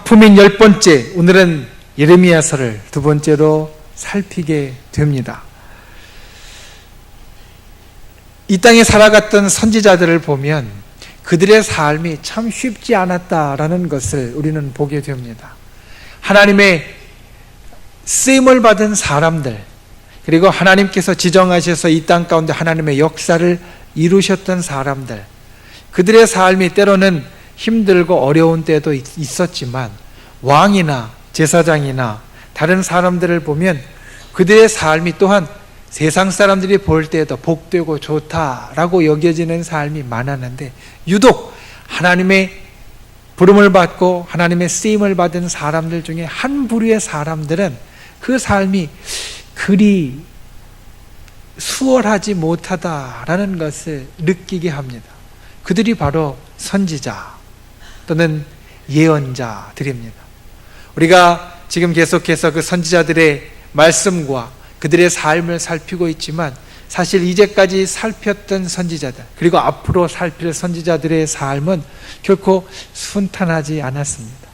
아픔인 10번째, 오늘은 예레미야서를 두 번째로 살피게 됩니다. 이 땅에 살아갔던 선지자들을 보면 그들의 삶이 참 쉽지 않았다라는 것을 우리는 보게 됩니다. 하나님의 쓰임을 받은 사람들, 그리고 하나님께서 지정하셔서 이 땅 가운데 하나님의 역사를 이루셨던 사람들, 그들의 삶이 때로는 힘들고 어려운 때도 있었지만 왕이나 제사장이나 다른 사람들을 보면 그들의 삶이 또한 세상 사람들이 볼 때에도 복되고 좋다라고 여겨지는 삶이 많았는데, 유독 하나님의 부름을 받고 하나님의 쓰임을 받은 사람들 중에 한 부류의 사람들은 그 삶이 그리 수월하지 못하다라는 것을 느끼게 합니다. 그들이 바로 선지자 또는 예언자들입니다. 우리가 지금 계속해서 그 선지자들의 말씀과 그들의 삶을 살피고 있지만, 사실 이제까지 살폈던 선지자들, 그리고 앞으로 살필 선지자들의 삶은 결코 순탄하지 않았습니다.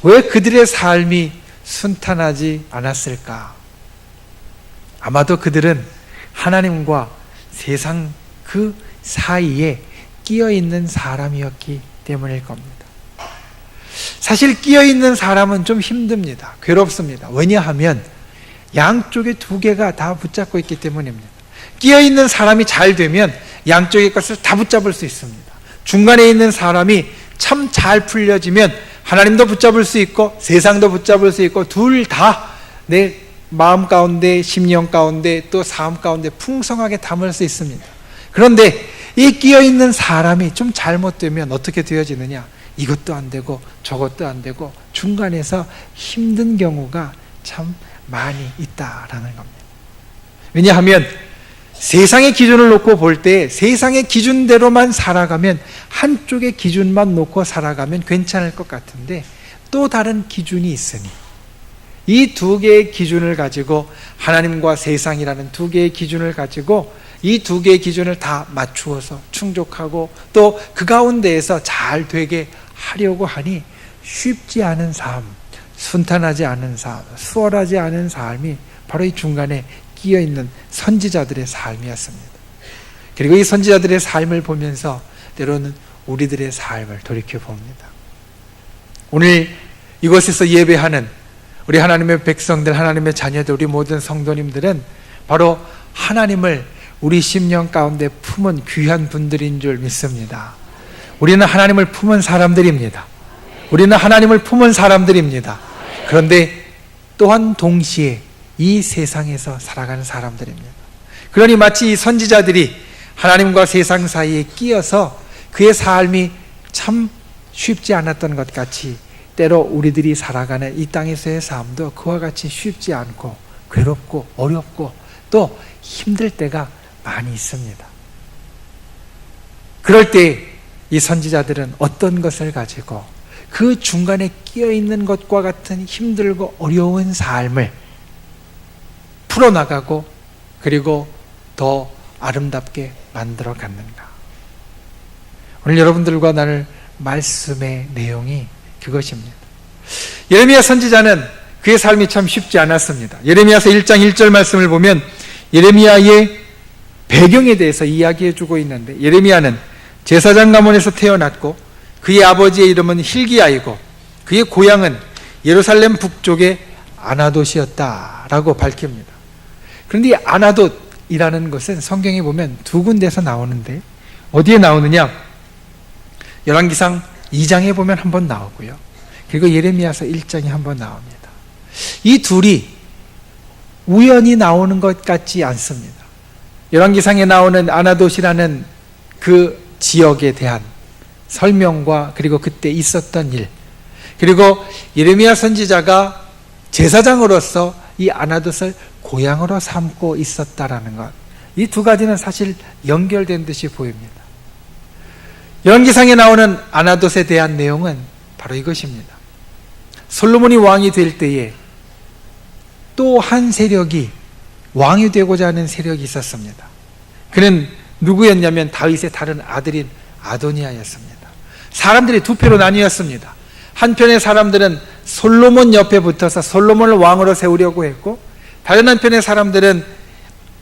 왜 그들의 삶이 순탄하지 않았을까? 아마도 그들은 하나님과 세상 그 사이에 끼어 있는 사람이었기 때문일 겁니다. 사실 끼어 있는 사람은 좀 힘듭니다. 괴롭습니다. 왜냐하면 양쪽에 두 개가 다 붙잡고 있기 때문입니다. 끼어 있는 사람이 잘 되면 양쪽의 것을 다 붙잡을 수 있습니다. 중간에 있는 사람이 참 잘 풀려지면 하나님도 붙잡을 수 있고 세상도 붙잡을 수 있고, 둘 다 내 마음 가운데, 심령 가운데, 또 삶 가운데 풍성하게 담을 수 있습니다. 그런데 이 끼어 있는 사람이 좀 잘못되면 어떻게 되어지느냐? 이것도 안 되고 저것도 안 되고 중간에서 힘든 경우가 참 많이 있다라는 겁니다. 왜냐하면 세상의 기준을 놓고 볼 때 세상의 기준대로만 살아가면, 한쪽의 기준만 놓고 살아가면 괜찮을 것 같은데, 또 다른 기준이 있으니 이 두 개의 기준을 가지고, 하나님과 세상이라는 두 개의 기준을 가지고 이 두 개의 기준을 다 맞추어서 충족하고 또 그 가운데에서 잘 되게 하려고 하니 쉽지 않은 삶, 순탄하지 않은 삶, 수월하지 않은 삶이 바로 이 중간에 끼어있는 선지자들의 삶이었습니다. 그리고 이 선지자들의 삶을 보면서 때로는 우리들의 삶을 돌이켜봅니다. 오늘 이곳에서 예배하는 우리 하나님의 백성들, 하나님의 자녀들, 우리 모든 성도님들은 바로 하나님을 우리 심령 가운데 품은 귀한 분들인 줄 믿습니다. 우리는 하나님을 품은 사람들입니다. 우리는 하나님을 품은 사람들입니다. 그런데 또한 동시에 이 세상에서 살아가는 사람들입니다. 그러니 마치 이 선지자들이 하나님과 세상 사이에 끼어서 그의 삶이 참 쉽지 않았던 것 같이, 때로 우리들이 살아가는 이 땅에서의 삶도 그와 같이 쉽지 않고 괴롭고 어렵고 또 힘들 때가 많이 있습니다. 그럴 때 이 선지자들은 어떤 것을 가지고 그 중간에 끼어 있는 것과 같은 힘들고 어려운 삶을 풀어나가고 그리고 더 아름답게 만들어 갔는가? 오늘 여러분들과 나눌 말씀의 내용이 그것입니다. 예레미야 선지자는 그의 삶이 참 쉽지 않았습니다. 예레미야서 1장 1절 말씀을 보면 예레미야의 배경에 대해서 이야기해주고 있는데, 예레미야는 제사장 가문에서 태어났고 그의 아버지의 이름은 hil기야이고 그의 고향은 예루살렘 북쪽의 아나돗이었다라고 밝힙니다. 그런데 이 아나돗이라는 것은 성경에 보면 두 군데서 나오는데, 어디에 나오느냐? 열왕기상 2장에 보면 한번 나오고요, 그리고 예레미야서 1장에 한번 나옵니다. 이 둘이 우연히 나오는 것 같지 않습니다. 열왕기상에 나오는 아나돗이라는 그 지역에 대한 설명과 그리고 그때 있었던 일, 그리고 예레미야 선지자가 제사장으로서 이 아나돗을 고향으로 삼고 있었다라는 것, 이 두 가지는 사실 연결된 듯이 보입니다. 열왕기상에 나오는 아나돗에 대한 내용은 바로 이것입니다. 솔로몬이 왕이 될 때에 또 한 세력이 왕이 되고자 하는 세력이 있었습니다. 그는 누구였냐면 다윗의 다른 아들인 아도니아였습니다. 사람들이 두 패로 나뉘었습니다. 한편의 사람들은 솔로몬 옆에 붙어서 솔로몬을 왕으로 세우려고 했고, 다른 한편의 사람들은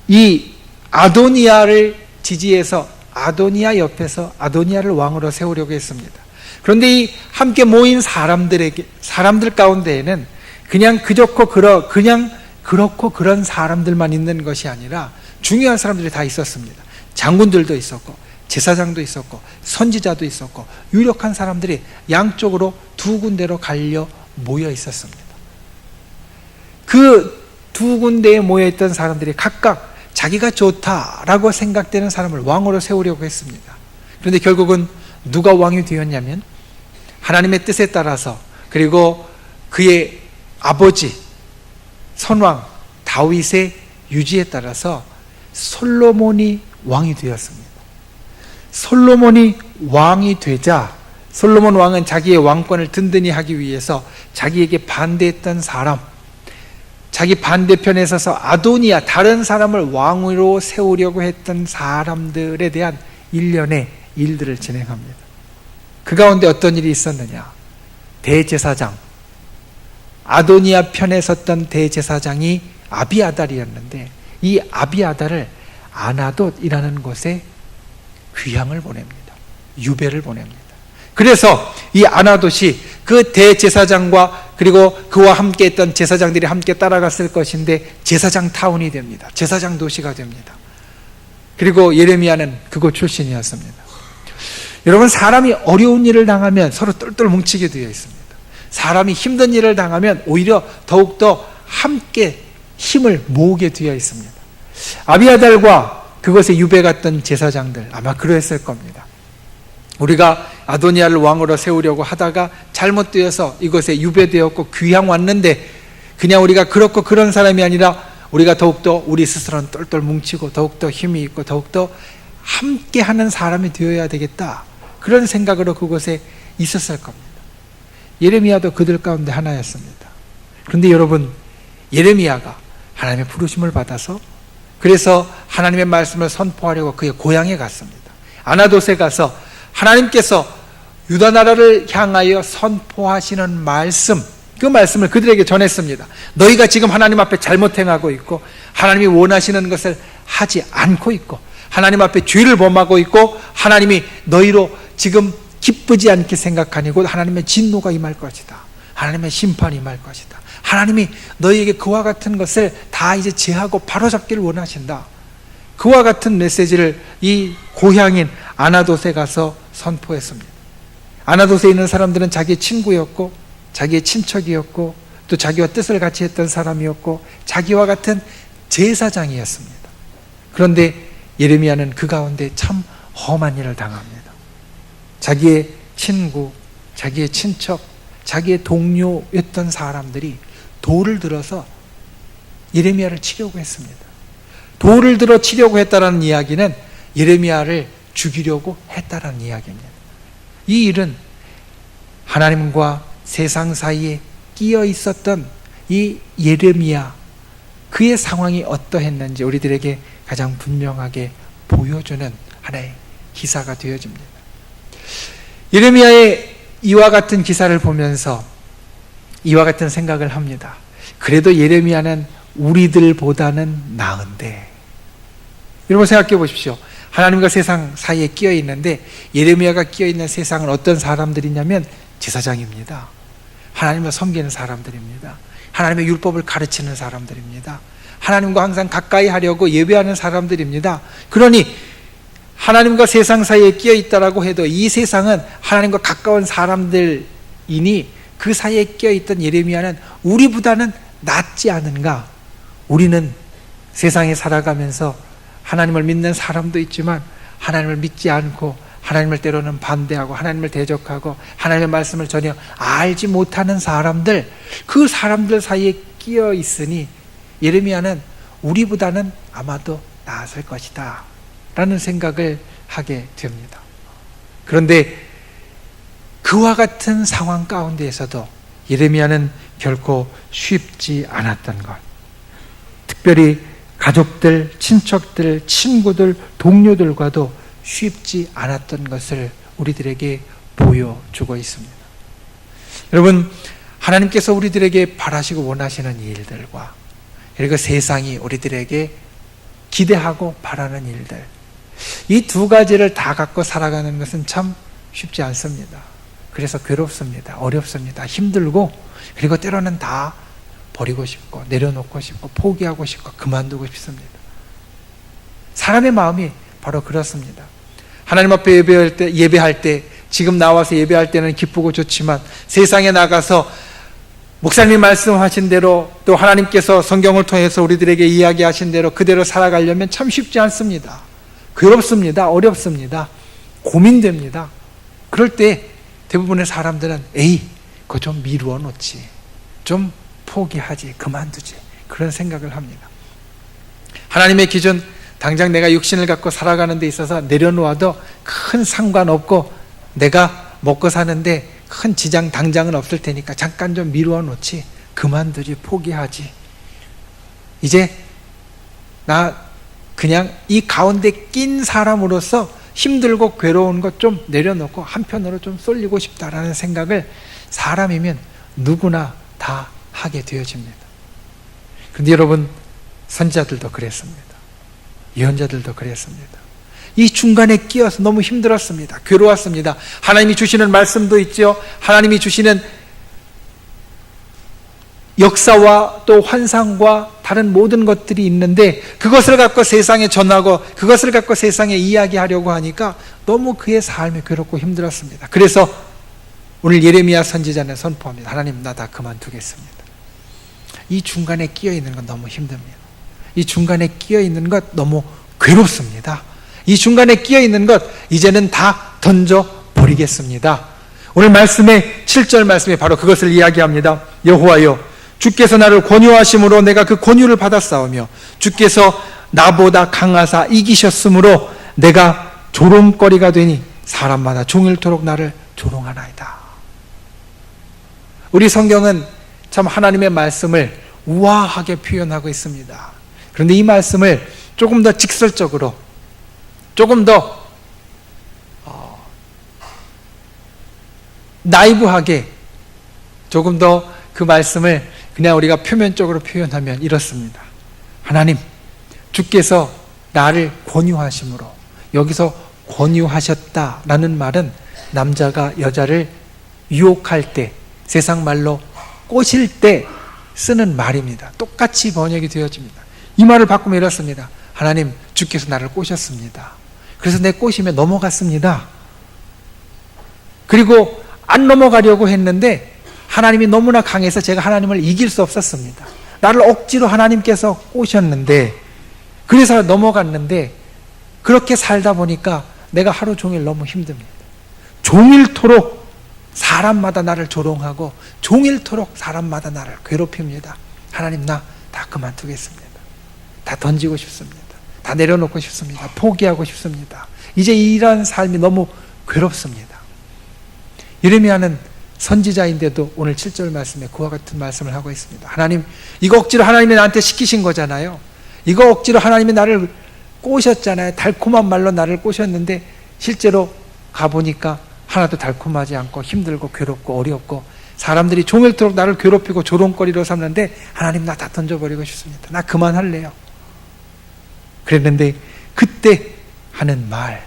이 아도니아를 지지해서 아도니아 옆에서 아도니아를 왕으로 세우려고 했습니다. 그런데 이 함께 모인 사람들 가운데에는 그냥 그렇고 그런 사람들만 있는 것이 아니라 중요한 사람들이 다 있었습니다. 장군들도 있었고, 제사장도 있었고, 선지자도 있었고, 유력한 사람들이 양쪽으로 두 군데로 갈려 모여 있었습니다. 그 두 군데에 모여 있던 사람들이 각각 자기가 좋다라고 생각되는 사람을 왕으로 세우려고 했습니다. 그런데 결국은 누가 왕이 되었냐면 하나님의 뜻에 따라서, 그리고 그의 아버지 선왕 다윗의 유지에 따라서 솔로몬이 왕이 되었습니다. 솔로몬이 왕이 되자 솔로몬 왕은 자기의 왕권을 든든히 하기 위해서 자기에게 반대했던 사람, 자기 반대편에 서서 아도니아, 다른 사람을 왕으로 세우려고 했던 사람들에 대한 일련의 일들을 진행합니다. 그 가운데 어떤 일이 있었느냐? 대제사장, 아도니아 편에 섰던 대제사장이 아비아달이었는데, 이 아비아달을 아나돗이라는 곳에 귀향을 보냅니다. 유배를 보냅니다. 그래서 이 아나돗이 그 대제사장과 그리고 그와 함께 했던 제사장들이 함께 따라갔을 것인데 제사장 타운이 됩니다. 제사장 도시가 됩니다. 그리고 예레미야는 그곳 출신이었습니다. 여러분, 사람이 어려운 일을 당하면 서로 똘똘 뭉치게 되어 있습니다. 사람이 힘든 일을 당하면 오히려 더욱더 함께 힘을 모으게 되어 있습니다. 아비아달과 그것에 유배 갔던 제사장들 아마 그랬을 겁니다. 우리가 아도니아를 왕으로 세우려고 하다가 잘못되어서 이것에 유배되었고 귀향 왔는데, 그냥 우리가 그렇고 그런 사람이 아니라 우리가 더욱더 우리 스스로는 똘똘 뭉치고 더욱더 힘이 있고 더욱더 함께하는 사람이 되어야 되겠다, 그런 생각으로 그곳에 있었을 겁니다. 예레미야도 그들 가운데 하나였습니다. 그런데 여러분, 예레미야가 하나님의 부르심을 받아서 그래서 하나님의 말씀을 선포하려고 그의 고향에 갔습니다. 아나돗에 가서 하나님께서 유다 나라를 향하여 선포하시는 말씀, 그 말씀을 그들에게 전했습니다. 너희가 지금 하나님 앞에 잘못 행하고 있고 하나님이 원하시는 것을 하지 않고 있고 하나님 앞에 죄를 범하고 있고 하나님이 너희로 지금 기쁘지 않게 생각하니 곧 하나님의 진노가 임할 것이다. 하나님의 심판이 임할 것이다. 하나님이 너희에게 그와 같은 것을 다 이제 제하고 바로잡기를 원하신다. 그와 같은 메시지를 이 고향인 아나돗에 가서 선포했습니다. 아나돗에 있는 사람들은 자기의 친구였고 자기의 친척이었고 또 자기와 뜻을 같이 했던 사람이었고 자기와 같은 제사장이었습니다. 그런데 예레미야는 그 가운데 참 험한 일을 당합니다. 자기의 친구, 자기의 친척, 자기의 동료였던 사람들이 돌을 들어서 예레미야를 치려고 했습니다. 돌을 들어 치려고 했다는 이야기는 예레미야를 죽이려고 했다는 이야기입니다. 이 일은 하나님과 세상 사이에 끼어 있었던 이 예레미야, 그의 상황이 어떠했는지 우리들에게 가장 분명하게 보여주는 하나의 기사가 되어집니다. 예레미야의 이와 같은 기사를 보면서 이와 같은 생각을 합니다. 그래도 예레미야는 우리들보다는 나은데, 여러분 생각해 보십시오. 하나님과 세상 사이에 끼어 있는데 예레미야가 끼어 있는 세상은 어떤 사람들이냐면 제사장입니다. 하나님을 섬기는 사람들입니다. 하나님의 율법을 가르치는 사람들입니다. 하나님과 항상 가까이 하려고 예배하는 사람들입니다. 그러니 하나님과 세상 사이에 끼어 있다라고 해도 이 세상은 하나님과 가까운 사람들이니 그 사이에 끼어 있던 예레미야는 우리보다는 낫지 않은가? 우리는 세상에 살아가면서 하나님을 믿는 사람도 있지만 하나님을 믿지 않고 하나님을 때로는 반대하고 하나님을 대적하고 하나님의 말씀을 전혀 알지 못하는 사람들, 그 사람들 사이에 끼어 있으니 예레미야는 우리보다는 아마도 나았을 것이다 라는 생각을 하게 됩니다. 그런데 그와 같은 상황 가운데에서도 예레미야는 결코 쉽지 않았던 것, 특별히 가족들, 친척들, 친구들, 동료들과도 쉽지 않았던 것을 우리들에게 보여주고 있습니다. 여러분, 하나님께서 우리들에게 바라시고 원하시는 일들과 그리고 세상이 우리들에게 기대하고 바라는 일들, 이 두 가지를 다 갖고 살아가는 것은 참 쉽지 않습니다. 그래서 괴롭습니다. 어렵습니다. 힘들고, 그리고 때로는 다 버리고 싶고 내려놓고 싶고 포기하고 싶고 그만두고 싶습니다. 사람의 마음이 바로 그렇습니다. 하나님 앞에 예배할 때 지금 나와서 예배할 때는 기쁘고 좋지만 세상에 나가서 목사님 말씀하신 대로 또 하나님께서 성경을 통해서 우리들에게 이야기하신 대로 그대로 살아가려면 참 쉽지 않습니다. 괴롭습니다. 어렵습니다. 고민됩니다. 그럴 때 대부분의 사람들은 그거 좀 미루어 놓지, 좀 포기하지, 그만두지, 그런 생각을 합니다. 하나님의 기준, 당장 내가 육신을 갖고 살아가는 데 있어서 내려놓아도 큰 상관없고 내가 먹고 사는데 큰 지장 당장은 없을 테니까 잠깐 좀 미루어 놓지, 그만두지, 포기하지. 이제 나 그냥 이 가운데 낀 사람으로서 힘들고 괴로운 것 좀 내려놓고 한편으로 좀 쏠리고 싶다라는 생각을 사람이면 누구나 다 하게 되어집니다. 그런데 여러분, 선지자들도 그랬습니다. 예언자들도 그랬습니다. 이 중간에 끼어서 너무 힘들었습니다. 괴로웠습니다. 하나님이 주시는 말씀도 있죠. 하나님이 주시는 역사와 또 환상과 다른 모든 것들이 있는데 그것을 갖고 세상에 전하고 그것을 갖고 세상에 이야기하려고 하니까 너무 그의 삶이 괴롭고 힘들었습니다. 그래서 오늘 예레미야 선지자는 선포합니다. 하나님, 나 다 그만두겠습니다. 이 중간에 끼어 있는 건 너무 힘듭니다. 이 중간에 끼어 있는 것 너무 괴롭습니다. 이 중간에 끼어 있는 것 이제는 다 던져버리겠습니다. 오늘 말씀의 7절 말씀에 바로 그것을 이야기합니다. 여호와여, 주께서 나를 권유하심으로 내가 그 권유를 받았사오며 주께서 나보다 강하사 이기셨으므로 내가 조롱거리가 되니 사람마다 종일토록 나를 조롱하나이다. 우리 성경은 참 하나님의 말씀을 우아하게 표현하고 있습니다. 그런데 이 말씀을 조금 더 직설적으로, 조금 더 나이브하게, 조금 더 그 말씀을 그냥 우리가 표면적으로 표현하면 이렇습니다. 하나님, 주께서 나를 권유하심으로, 여기서 권유하셨다라는 말은 남자가 여자를 유혹할 때, 세상 말로 꼬실 때 쓰는 말입니다. 똑같이 번역이 되어집니다. 이 말을 바꾸면 이렇습니다. 하나님, 주께서 나를 꼬셨습니다. 그래서 내 꼬심에 넘어갔습니다. 그리고 안 넘어가려고 했는데 하나님이 너무나 강해서 제가 하나님을 이길 수 없었습니다. 나를 억지로 하나님께서 꼬셨는데, 그래서 넘어갔는데, 그렇게 살다 보니까 내가 하루 종일 너무 힘듭니다. 종일토록 사람마다 나를 조롱하고 종일토록 사람마다 나를 괴롭힙니다. 하나님, 나 다 그만두겠습니다. 다 던지고 싶습니다. 다 내려놓고 싶습니다. 포기하고 싶습니다. 이제 이런 삶이 너무 괴롭습니다. 예레미야는 선지자인데도 오늘 7절 말씀에 그와 같은 말씀을 하고 있습니다. 하나님, 이거 억지로 하나님이 나한테 시키신 거잖아요. 이거 억지로 하나님이 나를 꼬셨잖아요. 달콤한 말로 나를 꼬셨는데 실제로 가보니까 하나도 달콤하지 않고 힘들고 괴롭고 어렵고 사람들이 종일토록 나를 괴롭히고 조롱거리로 삼는데 하나님, 나 다 던져버리고 싶습니다. 나 그만할래요. 그랬는데 그때 하는 말,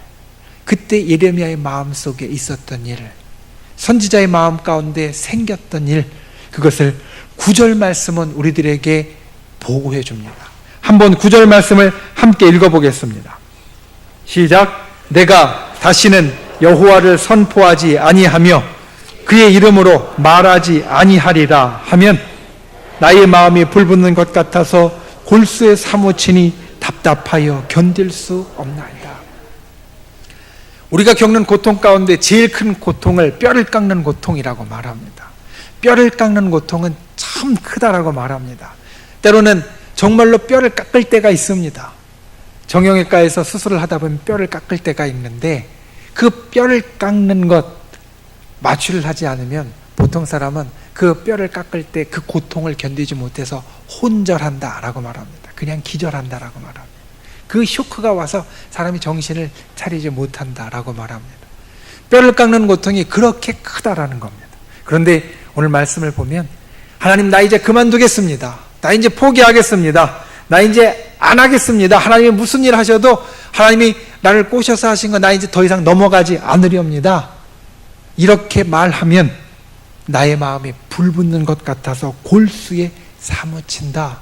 그때 예레미야의 마음속에 있었던 일, 선지자의 마음 가운데 생겼던 일, 그것을 9절 말씀은 우리들에게 보고해 줍니다. 한번 9절 말씀을 함께 읽어보겠습니다. 시작. 내가 다시는 여호와를 선포하지 아니하며 그의 이름으로 말하지 아니하리라 하면 나의 마음이 불붙는 것 같아서 골수에 사무치니 답답하여 견딜 수 없나이다. 우리가 겪는 고통 가운데 제일 큰 고통을 뼈를 깎는 고통이라고 말합니다. 뼈를 깎는 고통은 참 크다라고 말합니다. 때로는 정말로 뼈를 깎을 때가 있습니다. 정형외과에서 수술을 하다 보면 뼈를 깎을 때가 있는데 그 뼈를 깎는 것 마취를 하지 않으면 보통 사람은 그 뼈를 깎을 때 그 고통을 견디지 못해서 혼절한다라고 말합니다. 그냥 기절한다라고 말합니다. 그 쇼크가 와서 사람이 정신을 차리지 못한다라고 말합니다. 뼈를 깎는 고통이 그렇게 크다라는 겁니다. 그런데 오늘 말씀을 보면 하나님 나 이제 그만두겠습니다. 나 이제 포기하겠습니다. 나 이제 안 하겠습니다. 하나님이 무슨 일 하셔도 하나님이 나를 꼬셔서 하신 거 나 이제 더 이상 넘어가지 않으렵니다. 이렇게 말하면 나의 마음이 불붙는 것 같아서 골수에 사무친다.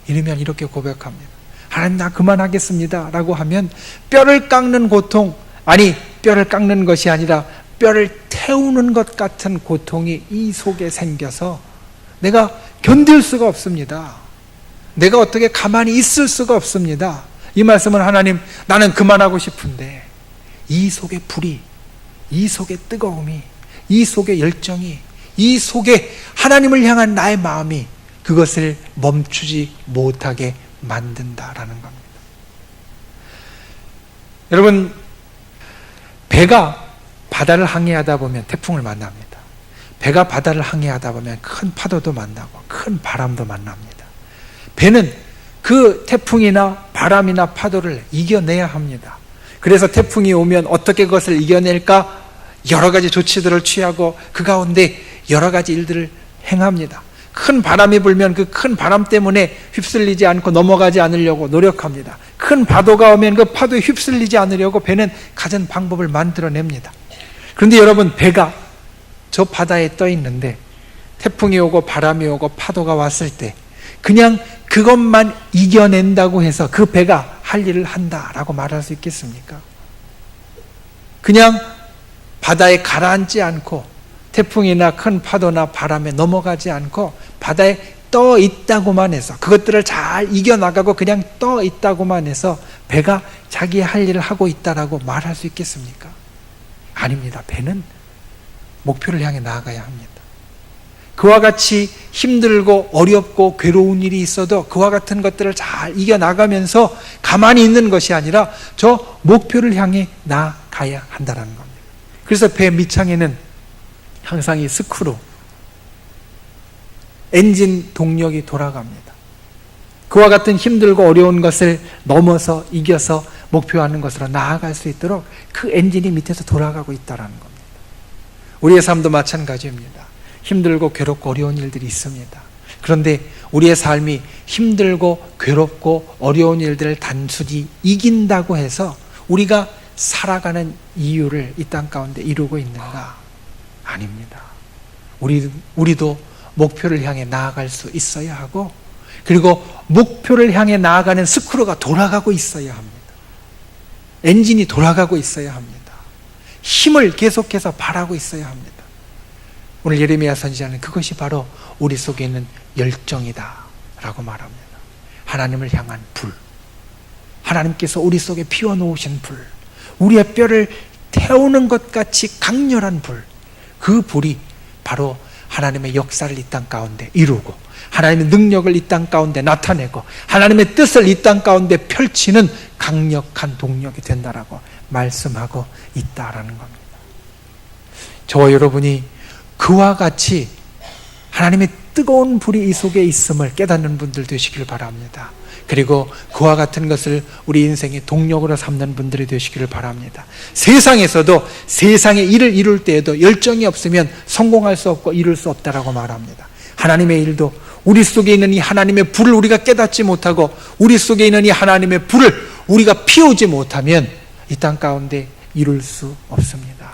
이러면 이렇게 고백합니다. 하나님 나 그만하겠습니다 라고 하면 뼈를 깎는 고통, 아니 뼈를 깎는 것이 아니라 뼈를 태우는 것 같은 고통이 이 속에 생겨서 내가 견딜 수가 없습니다. 내가 어떻게 가만히 있을 수가 없습니다. 이 말씀은 하나님 나는 그만하고 싶은데 이 속에 불이, 이 속에 뜨거움이, 이 속에 열정이, 이 속에 하나님을 향한 나의 마음이 그것을 멈추지 못하게 만든다라는 겁니다. 여러분, 배가 바다를 항해하다 보면 태풍을 만납니다. 배가 바다를 항해하다 보면 큰 파도도 만나고 큰 바람도 만납니다. 배는 그 태풍이나 바람이나 파도를 이겨내야 합니다. 그래서 태풍이 오면 어떻게 그것을 이겨낼까? 여러 가지 조치들을 취하고 그 가운데 여러 가지 일들을 행합니다. 큰 바람이 불면 그 큰 바람 때문에 휩쓸리지 않고 넘어가지 않으려고 노력합니다. 큰 파도가 오면 그 파도에 휩쓸리지 않으려고 배는 갖은 방법을 만들어냅니다. 그런데 여러분, 배가 저 바다에 떠 있는데 태풍이 오고 바람이 오고 파도가 왔을 때 그냥 그것만 이겨낸다고 해서 그 배가 할 일을 한다라고 말할 수 있겠습니까? 그냥 바다에 가라앉지 않고 태풍이나 큰 파도나 바람에 넘어가지 않고 바다에 떠 있다고만 해서, 그것들을 잘 이겨나가고 그냥 떠 있다고만 해서 배가 자기의 할 일을 하고 있다라고 말할 수 있겠습니까? 아닙니다. 배는 목표를 향해 나아가야 합니다. 그와 같이 힘들고 어렵고 괴로운 일이 있어도 그와 같은 것들을 잘 이겨나가면서 가만히 있는 것이 아니라 저 목표를 향해 나아가야 한다는 겁니다. 그래서 배 밑창에는 항상 이 스크루, 엔진 동력이 돌아갑니다. 그와 같은 힘들고 어려운 것을 넘어서 이겨서 목표하는 것으로 나아갈 수 있도록 그 엔진이 밑에서 돌아가고 있다는 겁니다. 우리의 삶도 마찬가지입니다. 힘들고 괴롭고 어려운 일들이 있습니다. 그런데 우리의 삶이 힘들고 괴롭고 어려운 일들을 단순히 이긴다고 해서 우리가 살아가는 이유를 이 땅 가운데 이루고 있는가? 아닙니다. 우리도 목표를 향해 나아갈 수 있어야 하고, 그리고 목표를 향해 나아가는 스크루가 돌아가고 있어야 합니다. 엔진이 돌아가고 있어야 합니다. 힘을 계속해서 발하고 있어야 합니다. 오늘 예레미야 선지자는 그것이 바로 우리 속에 있는 열정이다 라고 말합니다. 하나님을 향한 불, 하나님께서 우리 속에 피워놓으신 불, 우리의 뼈를 태우는 것 같이 강렬한 불, 그 불이 바로 하나님의 역사를 이 땅 가운데 이루고 하나님의 능력을 이 땅 가운데 나타내고 하나님의 뜻을 이 땅 가운데 펼치는 강력한 동력이 된다라고 말씀하고 있다라는 겁니다. 저와 여러분이 그와 같이 하나님의 뜨거운 불이 이 속에 있음을 깨닫는 분들 되시길 바랍니다. 그리고 그와 같은 것을 우리 인생의 동력으로 삼는 분들이 되시기를 바랍니다. 세상에서도 세상의 일을 이룰 때에도 열정이 없으면 성공할 수 없고 이룰 수 없다라고 말합니다. 하나님의 일도 우리 속에 있는 이 하나님의 불을 우리가 깨닫지 못하고 우리 속에 있는 이 하나님의 불을 우리가 피우지 못하면 이 땅 가운데 이룰 수 없습니다.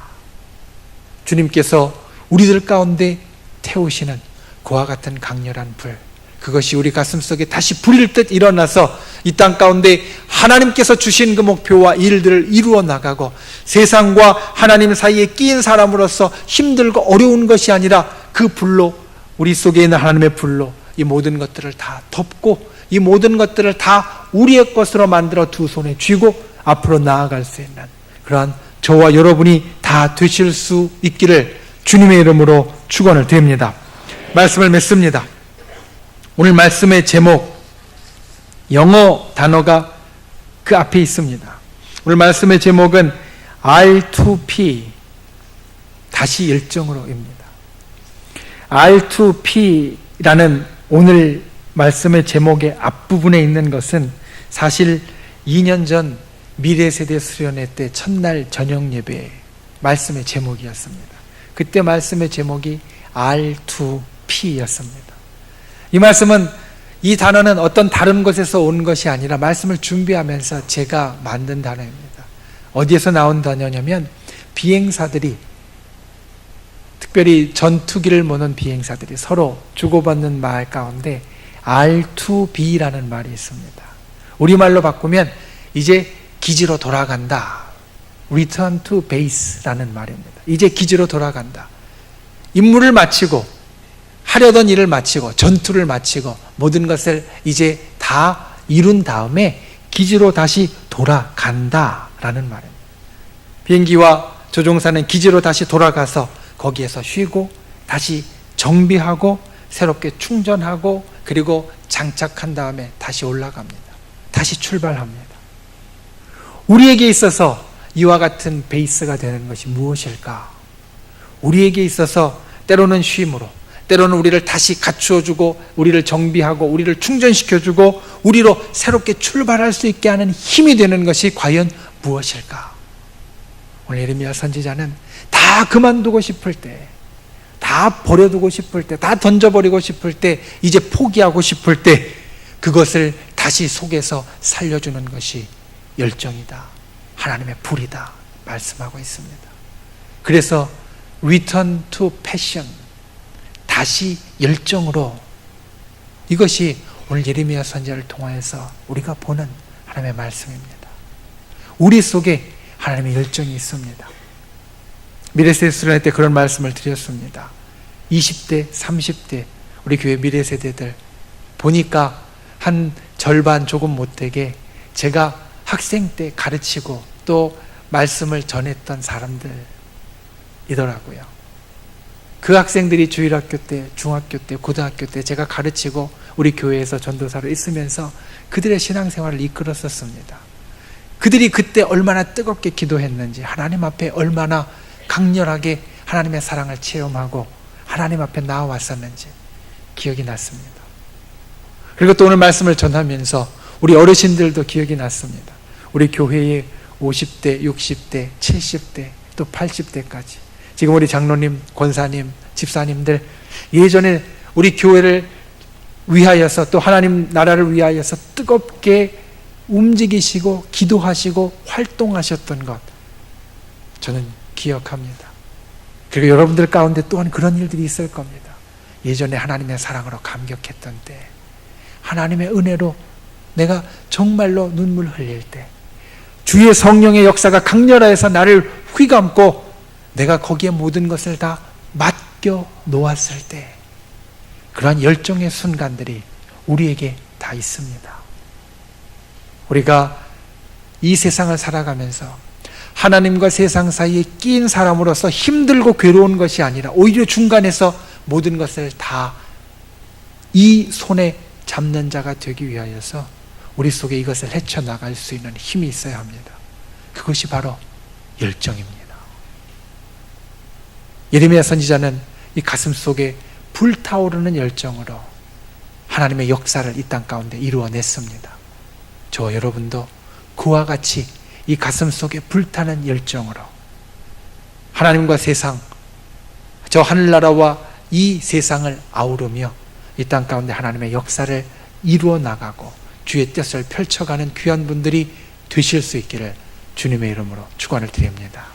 주님께서 우리들 가운데 태우시는 그와 같은 강렬한 불, 그것이 우리 가슴속에 다시 불일 듯 일어나서 이 땅 가운데 하나님께서 주신 그 목표와 일들을 이루어 나가고 세상과 하나님 사이에 끼인 사람으로서 힘들고 어려운 것이 아니라 그 불로, 우리 속에 있는 하나님의 불로 이 모든 것들을 다 덮고 이 모든 것들을 다 우리의 것으로 만들어 두 손에 쥐고 앞으로 나아갈 수 있는 그러한 저와 여러분이 다 되실 수 있기를 주님의 이름으로 축원을 드립니다. 말씀을 맺습니다. 오늘 말씀의 제목, 영어 단어가 그 앞에 있습니다. 오늘 말씀의 제목은 R2P, 다시 열정으로입니다. R2P라는 오늘 말씀의 제목의 앞부분에 있는 것은 사실 2년 전 미래세대 수련회 때 첫날 저녁 예배 말씀의 제목이었습니다. 그때 말씀의 제목이 R2P였습니다. 이 말씀은, 이 단어는 어떤 다른 곳에서 온 것이 아니라 말씀을 준비하면서 제가 만든 단어입니다. 어디에서 나온 단어냐면, 비행사들이, 특별히 전투기를 모는 비행사들이 서로 주고받는 말 가운데 R2B라는 말이 있습니다. 우리말로 바꾸면 이제 기지로 돌아간다. Return to base라는 말입니다. 이제 기지로 돌아간다. 임무를 마치고, 하려던 일을 마치고, 전투를 마치고, 모든 것을 이제 다 이룬 다음에 기지로 다시 돌아간다라는 말입니다. 비행기와 조종사는 기지로 다시 돌아가서 거기에서 쉬고, 다시 정비하고, 새롭게 충전하고, 그리고 장착한 다음에 다시 올라갑니다. 다시 출발합니다. 우리에게 있어서 이와 같은 베이스가 되는 것이 무엇일까? 우리에게 있어서 때로는 쉼으로, 때로는 우리를 다시 갖추어주고, 우리를 정비하고, 우리를 충전시켜주고, 우리로 새롭게 출발할 수 있게 하는 힘이 되는 것이 과연 무엇일까? 오늘 예레미야 선지자는 다 그만두고 싶을 때, 다 버려두고 싶을 때, 다 던져버리고 싶을 때, 이제 포기하고 싶을 때 그것을 다시 속에서 살려주는 것이 열정이다, 하나님의 불이다 말씀하고 있습니다. 그래서 Return to passion, 다시 열정으로, 이것이 오늘 예레미야 선지자를 통하여서 우리가 보는 하나님의 말씀입니다. 우리 속에 하나님의 열정이 있습니다. 미래세대들 때 그런 말씀을 드렸습니다. 20대, 30대 우리 교회 미래세대들 보니까 한 절반 조금 못되게 제가 학생 때 가르치고 또 말씀을 전했던 사람들이더라고요. 그 학생들이 주일학교 때, 중학교 때, 고등학교 때 제가 가르치고 우리 교회에서 전도사로 있으면서 그들의 신앙생활을 이끌었었습니다. 그들이 그때 얼마나 뜨겁게 기도했는지, 하나님 앞에 얼마나 강렬하게 하나님의 사랑을 체험하고 하나님 앞에 나와왔었는지 기억이 났습니다. 그리고 또 오늘 말씀을 전하면서 우리 어르신들도 기억이 났습니다. 우리 교회의 50대, 60대, 70대, 또 80대까지 지금 우리 장로님, 권사님, 집사님들 예전에 우리 교회를 위하여서 또 하나님 나라를 위하여서 뜨겁게 움직이시고 기도하시고 활동하셨던 것 저는 기억합니다. 그리고 여러분들 가운데 또한 그런 일들이 있을 겁니다. 예전에 하나님의 사랑으로 감격했던 때, 하나님의 은혜로 내가 정말로 눈물 흘릴 때, 주의 성령의 역사가 강렬하여서 나를 휘감고 내가 거기에 모든 것을 다 맡겨 놓았을 때, 그러한 열정의 순간들이 우리에게 다 있습니다. 우리가 이 세상을 살아가면서 하나님과 세상 사이에 끼인 사람으로서 힘들고 괴로운 것이 아니라 오히려 중간에서 모든 것을 다 이 손에 잡는 자가 되기 위하여서 우리 속에 이것을 헤쳐나갈 수 있는 힘이 있어야 합니다. 그것이 바로 열정입니다. 예레미야 선지자는 이 가슴 속에 불타오르는 열정으로 하나님의 역사를 이 땅 가운데 이루어냈습니다. 저와 여러분도 그와 같이 이 가슴 속에 불타는 열정으로 하나님과 세상, 저 하늘나라와 이 세상을 아우르며 이 땅 가운데 하나님의 역사를 이루어 나가고 주의 뜻을 펼쳐가는 귀한 분들이 되실 수 있기를 주님의 이름으로 축원을 드립니다.